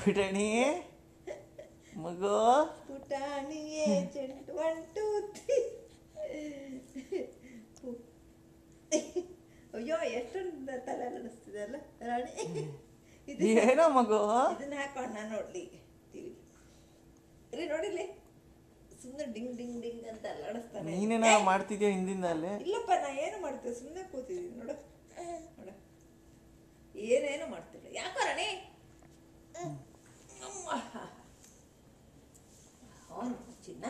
ಪುಟಾಣಿ ಮಗು ಪುಟಾಣಿಯೇ ಚೆಂಡು 1 2 3 ಅಯ್ಯೋ ಎಷ್ಟೊಂದು ತಲೆ ನಡೆಸ್ತಿದೆ ಅಲ್ಲ ರಾಣಿ. ಏನೋ ಮಗು ಇದನ್ನ ಹಾಕೊಂಡು ನಾನು ನೋಡ್ಲಿ ಟಿವಿ ರೀ ನೋಡಿಲಿ ಸುಮ್ಮನೆ ಡಿಂಗ್ ಡಿಂಗ್ ಡಿಂಗ್ ಅಂತ ಅಲ್ಲಾಡಿಸ್ತಾನೆ. ನೀನೇನ ಮಾಡ್ತಿದ್ಯಾ ಹಿಂದಿಂದ ಅಲ್ಲೇ? ಇಲ್ಲಪ್ಪ ನಾ ಏನು ಮಾಡ್ತೇವೆ ಸುಮ್ಮನೆ ಕೂತಿದ್ದೀನಿ ನೋಡು ನೋಡ ಏನೇನು ಮಾಡ್ತಿಲ್ಲ. ಯಾಕೋ ರಾಣಿ ಅವನು ಚಿನ್ನ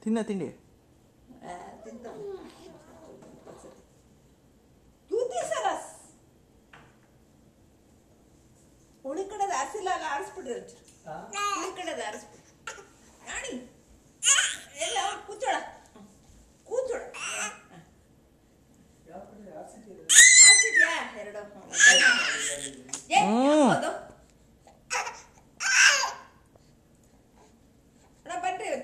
ತಿನ್ನ ತಿಂಡಿ ತಿಂತಾನೆ ತೂತಿ ಸರಸ್ ಉಳಿ ಕಡೆದ ಆರಿಸಿಲ್ಲ ಅಲ್ಲ ಆರಿಸ್ಬಿಡ್ರಿ ಉಳಿ ಕಡೆದ ಆರಿಸ್ಬಿಡ್ರಿ ರಾಣಿ ಎಲ್ಲ ಕೂಚೋಳ ಕೂಚೋಳ ಆರಿಸಿದ್ಯಾ ಎರಡು